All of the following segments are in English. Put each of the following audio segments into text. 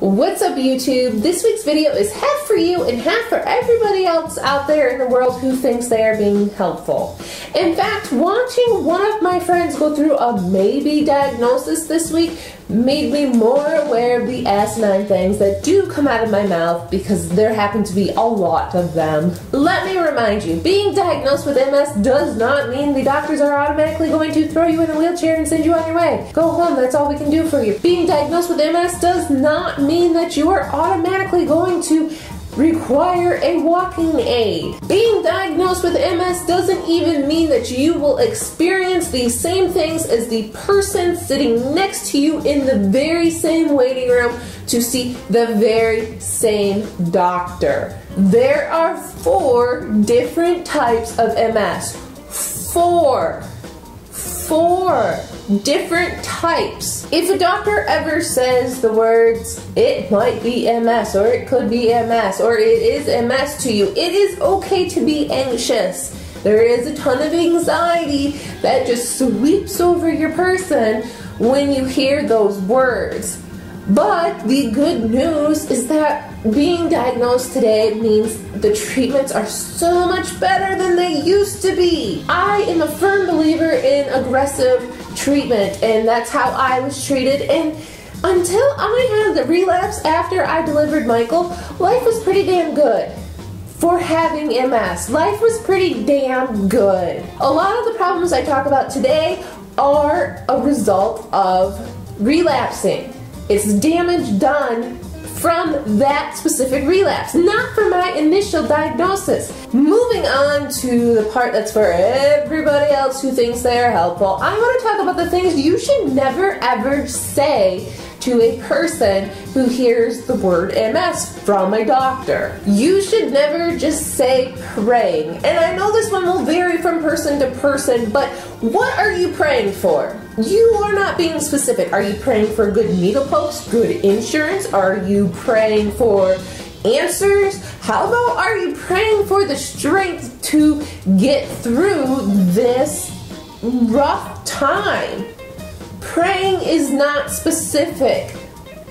What's up, YouTube? This week's video is half for you and half for everybody else out there in the world who thinks they are being helpful. In fact, watching one of my friends go through a maybe diagnosis this week made me more aware of the asinine things that do come out of my mouth, because there happen to be a lot of them. Let me remind you, being diagnosed with MS does not mean the doctors are automatically going to throw you in a wheelchair and send you on your way. Go home, that's all we can do for you. Being diagnosed with MS does not mean that you are automatically going to require a walking aid. Being diagnosed with MS doesn't even mean that you will experience the same things as the person sitting next to you in the very same waiting room to see the very same doctor. There are 4 different types of MS. 4 different types. If a doctor ever says the words, it might be MS, or it could be MS, or it is MS to you, it is okay to be anxious. There is a ton of anxiety that just sweeps over your person when you hear those words. But the good news is that being diagnosed today means the treatments are so much better than they used to be. I am a firm believer in aggressive treatment, and that's how I was treated. And until I had the relapse after I delivered Michael, life was pretty damn good. For having MS, life was pretty damn good. A lot of the problems I talk about today are a result of relapsing. It's damage done from that specific relapse, not from my initial diagnosis. Moving on to the part that's for everybody else who thinks they are helpful, I want to talk about the things you should never ever say to a person who hears the word MS from a doctor. You should never just say praying. And I know this one will vary from person to person, but what are you praying for? You are not being specific. Are you praying for good needle pokes, good insurance? Are you praying for answers? How about, are you praying for the strength to get through this rough time? Praying is not specific.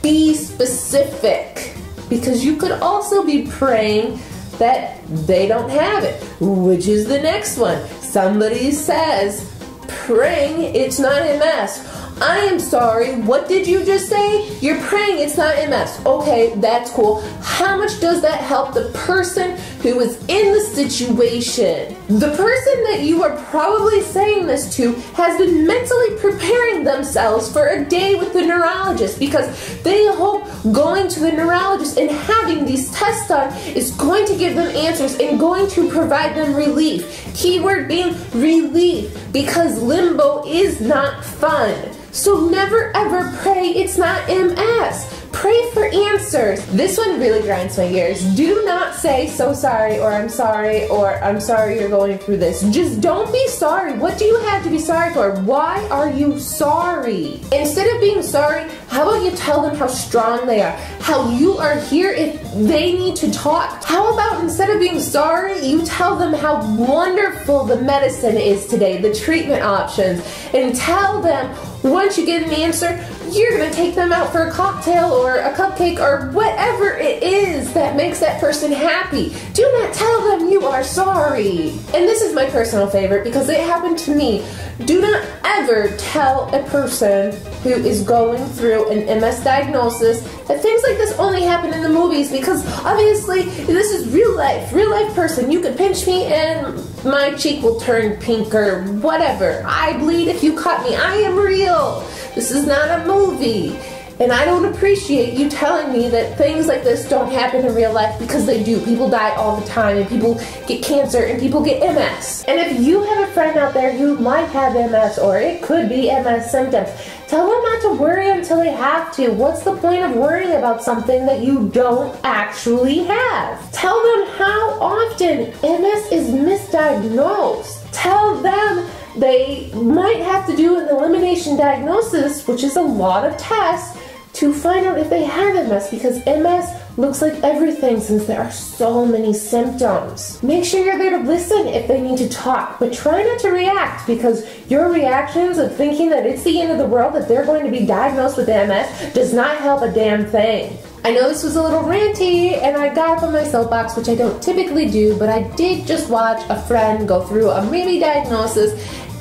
Be specific. Because you could also be praying that they don't have it, which is the next one. Somebody says, praying it's not MS. I am sorry, what did you just say? You're praying it's not MS. Okay, that's cool. How much does that help the person who is in the situation? The person that you are probably saying this to has been mentally preparing themselves for a day with the neurologist, because they hope going to the neurologist and having these tests done is going to give them answers and going to provide them relief. Keyword being relief, because limbo is not fun. So never ever pray it's not MS. Pray for answers. This one really grinds my gears. Do not say so sorry, or I'm sorry you're going through this. Just don't be sorry. What do you have to be sorry for? Why are you sorry? Instead of being sorry, how about you tell them how strong they are, how you are here if they need to talk? How about instead of being sorry, you tell them how wonderful the medicine is today, the treatment options, and tell them once you get an answer, you're going to take them out for a cocktail or a cupcake or whatever it is that makes that person happy. Do not tell them you are sorry. And this is my personal favorite because it happened to me. Do not ever tell a person who is going through an MS diagnosis that things like this only happen in the movies, because obviously this is real life person. You could pinch me and my cheek will turn pink or whatever. I bleed if you cut me. I am real. This is not a movie. And I don't appreciate you telling me that things like this don't happen in real life, because they do. People die all the time, and people get cancer, and people get MS. And if you have a friend out there who might have MS, or it could be MS symptoms, tell them not to worry until they have to. What's the point of worrying about something that you don't actually have? Tell them how often MS is misdiagnosed. Tell them they might have to do an elimination diagnosis, which is a lot of tests, to find out if they have MS, because MS looks like everything since there are so many symptoms. Make sure you're there to listen if they need to talk, but try not to react, because your reactions of thinking that it's the end of the world that they're going to be diagnosed with MS does not help a damn thing. I know this was a little ranty and I got up on my soapbox, which I don't typically do, but I did just watch a friend go through a maybe diagnosis,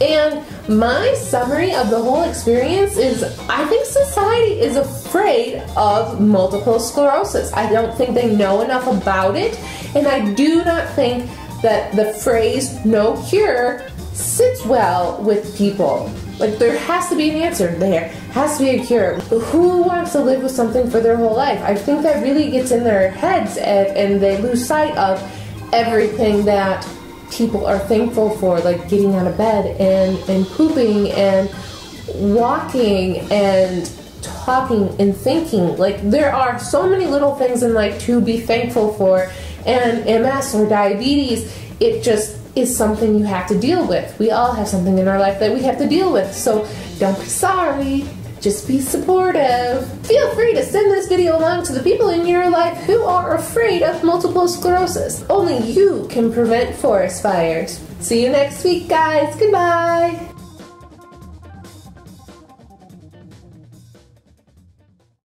and my summary of the whole experience is I think society is afraid of multiple sclerosis. I don't think they know enough about it, and I do not think that the phrase no cure sits well with people. Like, there has to be an answer. There has to be a cure. Who wants to live with something for their whole life? I think that really gets in their heads, and they lose sight of everything that people are thankful for, like getting out of bed and pooping and walking and talking and thinking. Like, there are so many little things in life to be thankful for, and MS or diabetes, it just is something you have to deal with. We all have something in our life that we have to deal with, so don't be sorry, just be supportive. Feel free to send this video along to the people in your life who are afraid of multiple sclerosis. Only you can prevent forest fires. See you next week, guys. Goodbye.